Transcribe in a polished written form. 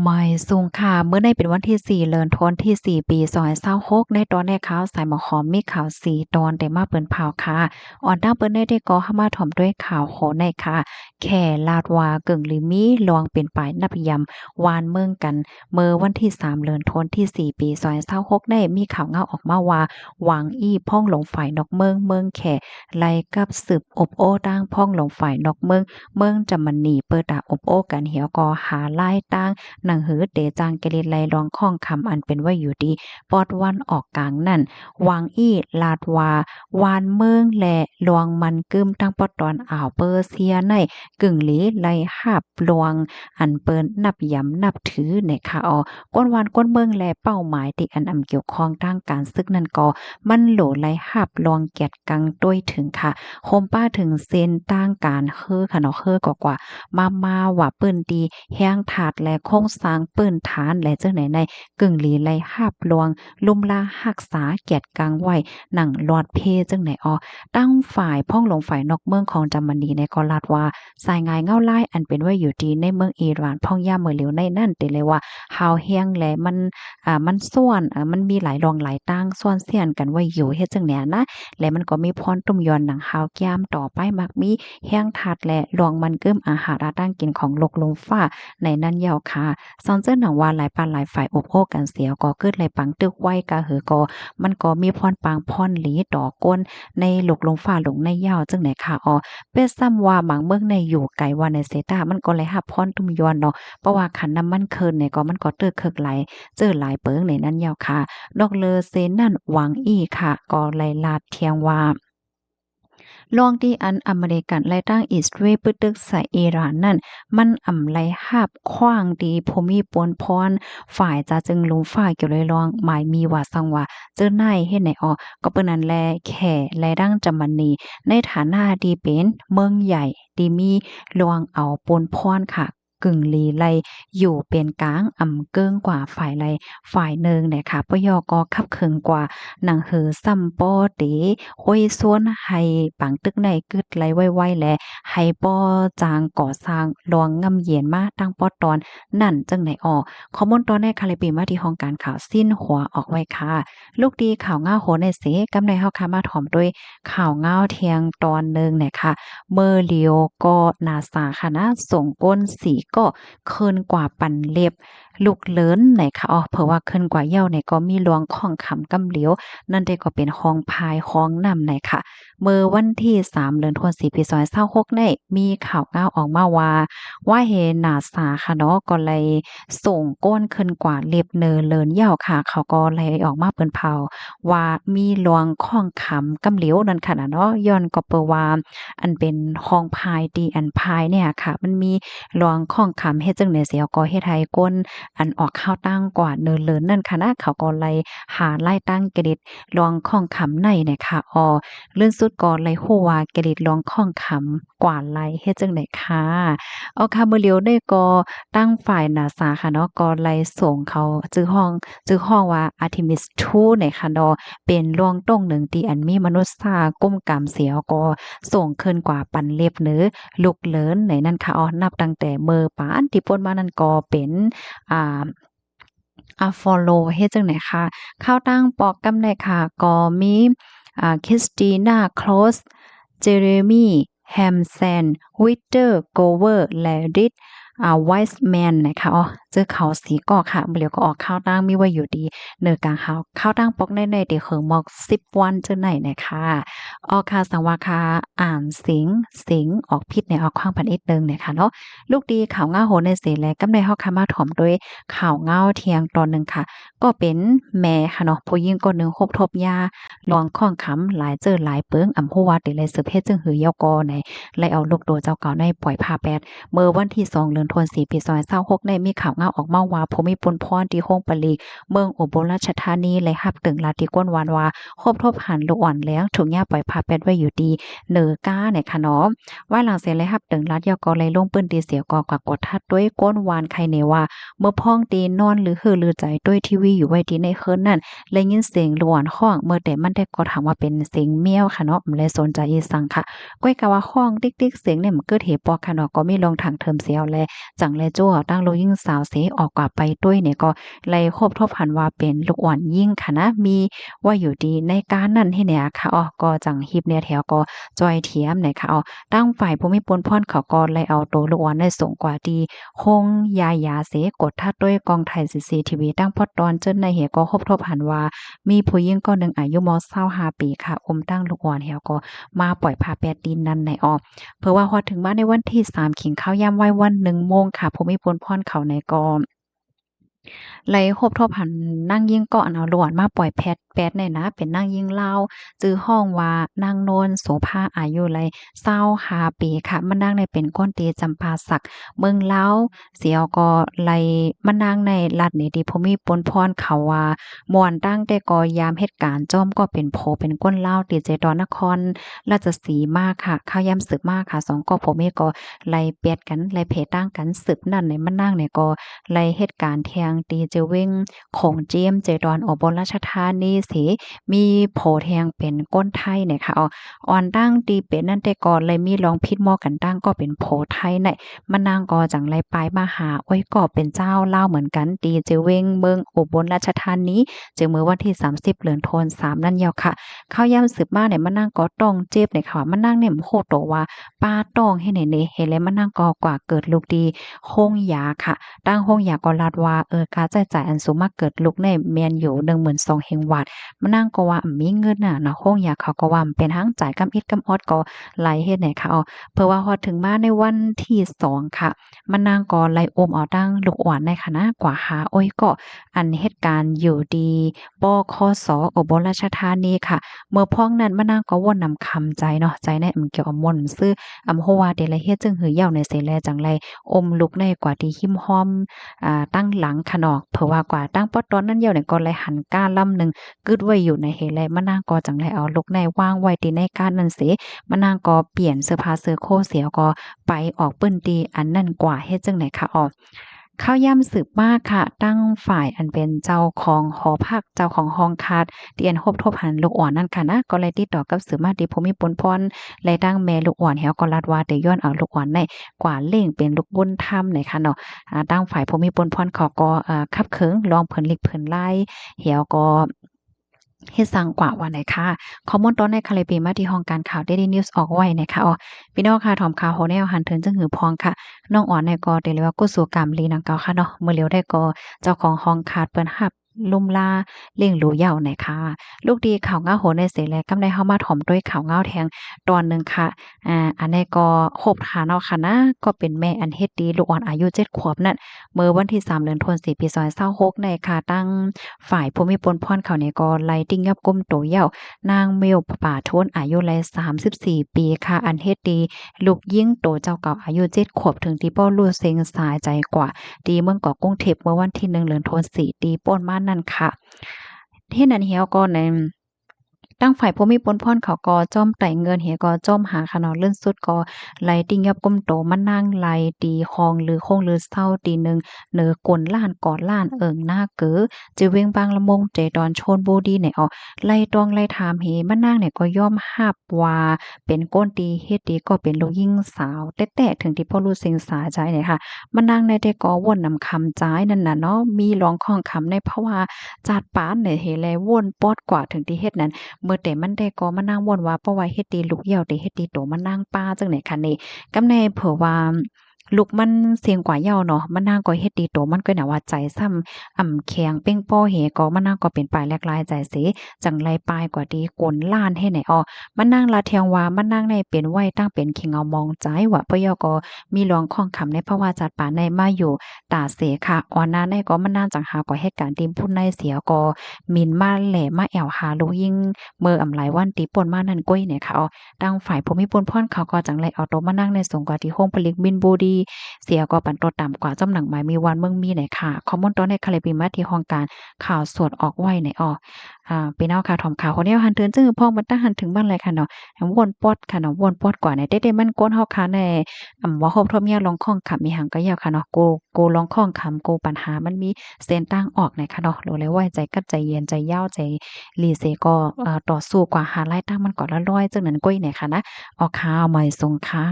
ไม่สูงค่ะเมื่อในเป็นวันที่4เดือนธันวาคมที่4ปี2026ในตอนแรกข่าวสายหมอหอมมีข่าว4ตอนได้มาเปิ้นเผาค่ะอ่อนตั้งเปิ้นได้ก็เข้ามาถ่อมด้วยข่าวโหในค่ะแค่ลาดว่าเกิ่งลิมีลวงเป็นปลายนับยำวานเมืองกันเมื่อวันที่3เดือนธันวาคมที่4ปี2026ได้มีข่าวเงาออกมาว่าหวังอี้พ่องหลงฝ่ายนอกเมืองแขไล่กับสืบอบโอ้ตั้งพ่องหลงฝ่ายนอกเมืองจะมันหนีเปิดตาอบโอ้กันเหี่ยวก็หาไล่ตั้ง หนังหือเตจางเกลิไลรองข้องคำอันเป็นว่าอยู่ดีปอดวันออกกลางนั่นวางอี้ลาดวาวานเมืองและลวงมันกึมตั้งปอดตอนอ่าวเปอร์เซียในกึ่งหลีไลหาบลวงอันเปิ้นนับยำนับถือในค่ะออก้นวานก้นเมืองและเป้าหมายที่อันอำเกี่ยวข้องทางการศึกนั่นก็มันโหลไลหาบลวงเกียรติกังด้วยถึงค่ะโคมป้าถึงเส้นตั้งการเฮือค่ะเนาะเฮือกว่ามาว่าเปิ้นดีแห้งถาดและโครงสร้างเปิ้นฐานและจังไหนในกึ่งหลีไลหาบลวงลุ่มลารักษาเกียรติกลางไว้หนังลอดเพจังไหนออตั้งฝ่ายพ่องหลงฝ่ายนอกเมืองของจามนีในก็ลาดว่าสายงายเงาลายอันเป็นว่าอยู่ดีในเมืองอิหร่านพ่องย่าเมือเหลียวในนั่นติเลยว่าฮาวเฮียงและมันส่วนมันมีหลายรองหลายตั้งส่วนเสียนกันไว้อยู่เฮ็ดจังแหน่นะและมันก็มีพรตุ้มยอนหนังฮาวแก้มต่อไปมักมีแห้งถาดและลวงมันเกิมอาหารตั้งกินของลกลมฟ้าในนั้นยาวค่ะซอนเจิ้นหนังว่าหลายปานหลายฝ่ายอบโอ้กันเสียก็เกิดไหลปังตึกไว้กะหือก็มันก็มีพรปางพรหลีต่อก้นในลกลมฟ้าลงในยาวจังไหนค่ะอ๋อเป็ดซ้ำว่าบางเมืองในอยู่ไกลว่าในเซตามันก็เลยรับพรตุ้มยอนเนาะเพราะว่าคันน้ำมันเคินเนี่ยก็มันก็เติกเคิกไหลเจอหลายเปิงในนั้นยาวค่ะดอกเลอเซนนั่นหวังอี้ค่ะก็ไลลาดเทียงว่า ลองที่อันอเมริกันไล่ตั้งอิสราเอลปึตึกใส่อิหร่านนั่นมันอำไลหาบขว้างดีภูมิปวนพรฝ่ายจะจึงลุมฝ่ายเกี่ยวเลยลองหมายมีว่าสังว่าเจอในเฮ็ดไหนออก็เปิ้นนั้นแลแข่แลดั้งจำมันนีในฐานะที่เป็นเมืองใหญ่ที่มีลวงเอาปนพรค่ะกึ่งลีไลอยู่เป็นกลางอำเกิงกว่าฝ่ายใดฝ่ายหนึ่งเนี่ยค่ะปยก็คับเคิงกว่าหนังหือซ้ำป้อเต ห้วยซ้วนให้ปังตึกในกึดไหลไวๆแลให้ป้อจางก่อสร้างรวงงำเย็นมาตั้งป้อตอนนั่นจังไหนออกข้อมูลตอนในคาลิปีมาที่ห้องการข่าวสิ้นหัวออกไว้ค่ะลูกดีข่าวง่าโหในเสกำในเฮาค่ะมาถ่อมด้วยข่าวง่าวเทียงตอนหนึ่งเนี่ยค่ะเมอร์เลียวก็นาสาค่ะนะส่งก้นสีก็เคินกว่าปันเล็บลูกเลินไหนค่ะอ๋อเผื่อว่าเคินกว่าเย้าเนี่ยก็มีหลวงของคำกำเหลียวนั่นได้ก็เป็นห้องพายห้องนำไหนค่ะเมื่อวันที่3เดือนธันวาคมปี2026ได้มีข่าวก้าวออกมาว่าเฮนาสาค่ะเนาะก็เลยส่งก้นขึ้นกว่าเล็บเนอเลินยาวค่ะเขาก็เลยออกมาเปิ้นเผาว่ามีหลวงข้องคำกำเหลียวนั่นค่ะเนาะย้อนก็เปว่าอันเป็นห้องพายดีอันพายเนี่ยค่ะมันมีหลวงข้องคำเฮ็ดจังได๋เสียก็เฮ็ดให้ก้นอันออกข้าวตั้งกว่าเนินเลินนั่นค่ะนะเขาก็เลยหาไล่ตั้งเกร็ดลองข้องคำในเนี่ยค่ะเลื่อนสุดก่อนเลยฮู้ว่าเกร็ดลองข้องคำกว่าไลเฮ็ดจังได๋ค่ะค่ะมื้อเลียวได้ก็ตั้งฝ่ายนาซาค่ะเนาะก็เลยส่งเขาชื่อห้องว่า Artemis II เนี่ยค่ะเนาะเป็นลวงต้งหนึ่งที่อันมีมนุษย์ก้มกำเสียวก็ส่งขึ้นกว่าปันเล็บเนื้อลูกเลินในนั้นค่ะนับตั้งแต่เมื่อปานที่ป่นมานั่นก็เป็นอ่า ฟอลโลว์เฮ็ดจั่งใดคะข้าวตั้งปอกกำได้ค่ะก็มีคริสติน่าโคลสเจเรมีแฮมแซนวิกเตอร์โกเวอร์และริดไวส์แมนนะคะเจอเขาสีก่อค่ะเดี๋ยวก็ออกข้าวตั้งมีไว้อยู่ดีเนื้อกลางข้าวตั้งปอกในๆเดี๋ยวเขิงหมอก10วันจังไหนนะคะค่ะสังว่าค่ะอ่านสิงออกผิดในออกความพันอีกนึงเนี่ยค่ะเนาะลูกดีข่าวง่าโหในเสแลกำได้เฮาค่ะมาถ่อมด้วยข่าวง่าวเที่ยงตอนหนึ่งค่ะก็เป็นแม่ค่ะเนาะผู้หญิงคนหนึ่งคบทบยาลองข้องคำหลายเจอหลายเปิงอำฮู้ว่าได้เลยสืบเฮ็ดจึงหือยกในไล่เอาลูกโดเจ้าเก่าในปล่อยผ้าแปดเมื่อวันที่2เดือนธันวาคมปี2026ได้มีข่าวง่าวออกมาว่าภูมิพลพรที่โฮงปลีเมืองอุบลราชธานีและรับตึงลาติก้นวานว่าคบทบหันลูกอ่อนแล้งถูกย่าปล่อยผ้าแปดไว้อยู่ดีเหนือก้าเนี่ยค่ะเนาะว่าหลังเสร็จเลยรับตึงลาดยก็เลยลงปืนตีเสียวก็กดทัดด้วยก้นวานใครเนว่าเมื่อพ้องตีนอนหรือฮือลือใจด้วยทีวีอยู่ไว้ที่ในคืนนั้นเลยยินเสียงหลวนห้องเมื่อแต่มันได้ก็ถามว่าเป็นเสียงเมียวค่ะเนาะมันเลยสนใจอีสังค่ะก้อยกะว่าห้องติ๊กๆเสียงเนี่ยมันเกิดเหตุปอกค่ะเนาะก็มีลงทางเทิมเสียวแล จังแลจั่วตั้งลูกยิ่งสาวเสออกกว่าไปด้วยเนี่ยก็เลยครบทบหันว่าเป็นลูกอ่อนยิ่งค่ะนะมีว่าอยู่ดีในการนั้นให้เนี่ยค่ะอ๋อก็จังฮิบเนี่ยแถวก็จอยเทียมเนี่ยค่ะอ๋อตั้งฝ่ายภูมิพลพรเขาก็เลยเอาตัวลูกอ่อนได้ส่งกว่าดีคงยาเสกดทัดด้วยกองไทย CCTV ตั้งพอดตอนเจิ้นในเหก็ครบทบหันว่ามีผู้หญิงก็หนึ่งอายุม25ปีค่ะอมตั้งลูกอ่อนแถวก็มาปล่อยพาแปดดินนั้นในออเพื่อว่าพอถึงบ้านในวันที่3ขิงข้าวยามไหว้วัน1 โมงค่ะภูมิพลพรเขาในกอไหลครบทบหันนั่งยิ่งเกาะเอาหลวนมาปล่อยแปดเนี่ยนะเป็นนั่งยิ่งลาวจื้อห้องว่านางโนนโสภาอายุไหล25ปีค่ะมานั่งในเป็นก้นตีจำปาสักเมืองลาวเสียวก็ไหลมานั่งในรัฐนี่ที่ภูมิปนพรเขาว่าม่วนตั้งแต่ก็ยามเหตุการณ์จ้อมก็เป็นโผเป็นก้นลาวตีเจดอนนครราชสีมาค่ะข้าวยามสืบมาค่ะ2ก็ผมเอก็ไหลเปียดกันไหลเพตั้งกันสืบนั่นในมานั่งเนี่ยก็ไหลเหตุการณ์แทงตีเจเว้งของเจียมเจดอนอบลราชธานีสิมีโผแทงเป็นก้นไทยเนี่ยค่ะอ่อนตั้งตีเป็นนั่นแต่ก่อนเลยมีลองพิษหม้อกันตั้งก็เป็นโผไทยเนี่ยมานางก็จังไรปลายมาหาอ้อยก็เป็นเจ้าเล่าเหมือนกันตีเจเว้งเมืองอุบลราชธานีเจอมื้อวันที่30เดือนธันวาคมนั่นยาวค่ะข้าวยามสืบมาเนี่ยมานั่งก็ต้องเจ็บเนี่ยค่ะมานั่งเนี่ยโคโตว่าป้าต้องให้ไหนๆเฮ็ดแล้วมานั่งก็กว่าเกิดลูกดีโฮงยาค่ะ ตั้งห้องยาก็ลาดว่าค่าใช้จ่ายอันสูงมากเกิดลุกในแม่นอยู่12,000เฮงวาทมานั่งก็ว่ามีเงินน่ะเนาะห้องยาเขาก็ว่าเป็นทั้งจ่ายกำอิดกำออดก็ไหลเฮ็ดให้เขาเพื่อว่าพอถึงมาในวันที่2ค่ะมานั่งก็ไหลอมเอาตั้งลูกอ่อนในคณะกว่าหาโอ้ยก็อันเหตุการณ์อยู่ดีบคสอุบลราชธานีค่ะเมื่อพ้องนั้นมานั่งก็วนนำคำใจเนาะใจในเกี่ยวกับมนต์ซื้อโฮว่าเดละเฮ็ดจึงหือเหย้าในเสแลจังไรอมลุกในกว่าที่หิมห้อม ตั้งหลังขนอกเผื่อว่ากว่าตั้งปอตอนนั้นเหี่ยวเนี่ยก็เลยหันก้าลำหนึ่งกึดไว้อยู่ในเฮแลมะนางก็จังไดเอาลูกในวางไว้ที่ในก้านนั้นเสมะนางก็เปลี่ยนเสื้อผ้าเสื้อโคเสียวก็ไปออกเปิ้นตีอันนั้นกว่าเฮ็ดจังไหนคะออกข้าวย่ำสืบมากค่ะตั้งฝ่ายอันเป็นเจ้าของหอพักเจ้าของห้องคัดเตียนคบทบหันลูกอ่อนนั่นค่ะนะก็เลยติดต่อกับสืบมาที่ภูมิพลพรและตั้งแม่ลูกอ่อนแฮวก็ลัดว่าได้ย้อนเอาลูกอ่อนในกว่าเล่งเป็นลูกบุญธรรมในค่ะเนาะ ตั้งฝ่ายภูมิพลพรเขาก็คับเคิงลองเพิ่นลิกเพิ่นไล่เหี่ยวก็เฮ็ดสั่งกว่าว่าไหนค่ะข้อมูลตอนในคาลิปีมาที่ห้องการข่าว Daily News ออกไว้นะคะอ๋อพี่น้องค่ะถอมข่าวโหแนวหันถึงจึงหือพองค่ะน้องอ่อนเนี่ยก็ได้เรียกว่ากุศลกรรมลีนังเก่าค่ะเนาะเมื่อเร็วได้ก็เจ้าของห้องขาดเปิ้นรับลุ่มลาเลี้ยงหลูเหย้าไหนค่ะลูกดีข่าวเงาโหในเสแลกำได้เฮามาถ่อมด้วยข่าวเงาแทงตอนหนึ่งค่ะอันนี้ก็คบหาเนาะค่ะนะก็เป็นแม่อันเฮ็ดดีลูกอ่อนอายุ7ขวบนั่น เมื่อวันที่3เดือนธันวาคมปี2026ในค่ะตั้งฝ่ายภูมิพลพรเขาเนี่ยก็ไล่ติ้งยับกุมโตเหย้านางเมลป่าโทนอายุไล34ปีค่ะอันเฮ็ดดีลูกยิ่งโตเจ้าเก่าอายุ7ขวบถึงที่ป้อรู้เซ็งสายใจกว่าดีเมืองเกาะกรุงเทพเมื่อวันที่1เดือนธันวาคมตีป่นมานั่นค่ะที่นั้นเหี่ยวก็ใน ตั้งฝ่ายผู้มีปนพรเขาก็จ้อมไต่เงินเหียก็จ้อมหาขนอเลื่อนสุดก็ไหลติงยับก้มโตมานั่งไหลตีคองหรือคงหรือเศร้าตีหนึ่งเหนือกลล้านกอดล้านเอิงหน้าเก๋อจะเวียงบางละมงเจดอนโชนบูดีเนี่ยไล่ตองไล่ถามเฮมานั่งเนี่ยก็ย่อมหับว่าเป็นก้นตีเฮ็ดดีก็เป็นลูกยิ่งสาวแต่ถึงที่พ่อรู้เซ็งสาใจเนี่ยค่ะมานั่งในแต่ก็วนนำคำจ้ายนั่นน่ะเนาะมีร้องของคำในเพราะว่าจาดปานเนี่ยเฮแลวนปอดกว่าถึงที่เฮ็ดนั้น เมื่อแต่มันได้ก็มานั่งวนว่าเพราะว่าเฮ็ดดีลูกเหี่ยวได้เฮ็ดดีโตมานั่งป้าจังไหนคะนี่กำในเผื่อว่าลูกมันเสียงกว่าเหย้าเนาะมันนางก็เฮ็ดดีโตมันก็น่ะว่าใจซ้ำแข็งเป้งป้อเหก็มันนางก็เป็นปลายแลกลายใจเสจังไรปลายกว่าดีกลล้านให้ไหนมันนางละเทียงว่ามันนางในเป็นไว้ตั้งเป็นขิงเอามองใจว่าปยก็มีรองข้องคำในเพราะว่าจัดป่าในมาอยู่ตาเสค่ะอ่อนนาในก็มันนางจังหาก็เหตุการณ์ที่ผู้ในเสียก็มินมาแหลมาแอวหาลูกยิ่ง เมื่อหลายวันตีป่นมานั่นก้อยเนี่ยค่ะตั้งฝ่ายภูมิพลพรเขาก็จังไรเอาตัวมานั่งในสงกว่าที่ห้องผลิตบินบูดีเสียก็ปันตัวต่ำกว่าจำหนังหมายมีวันเมืองมีเนี่ยค่ะคอมมอนตอนในคาเลบิมาที่ห้องการข่าวสดออกไว้ในพี่น้องค่ะถอมข่าวคนนี้หันเตือนจึงพ่อมันตั้งหันถึงบ้านเลยค่ะเนาะวนปอดค่ะเนาะวนปอดกว่าในเด้ๆมันก้นเฮาค่ะในว่าครบทบเมียลองข้องขับมีหังก็ยาวค่ะเนาะโกลองข้องคำโกปัญหามันมีเส้นตั้งออกในค่ะเนาะรู้เลยว่าใจกัดใจเย็นใจยาวใจ ลีเซก็ต่อสู้กว่าหารายตั้งมันก่อนละร้อยจังนั้นก้อยเนี่ยค่ะนะเอาข่าวใหม่ส่งค่ะ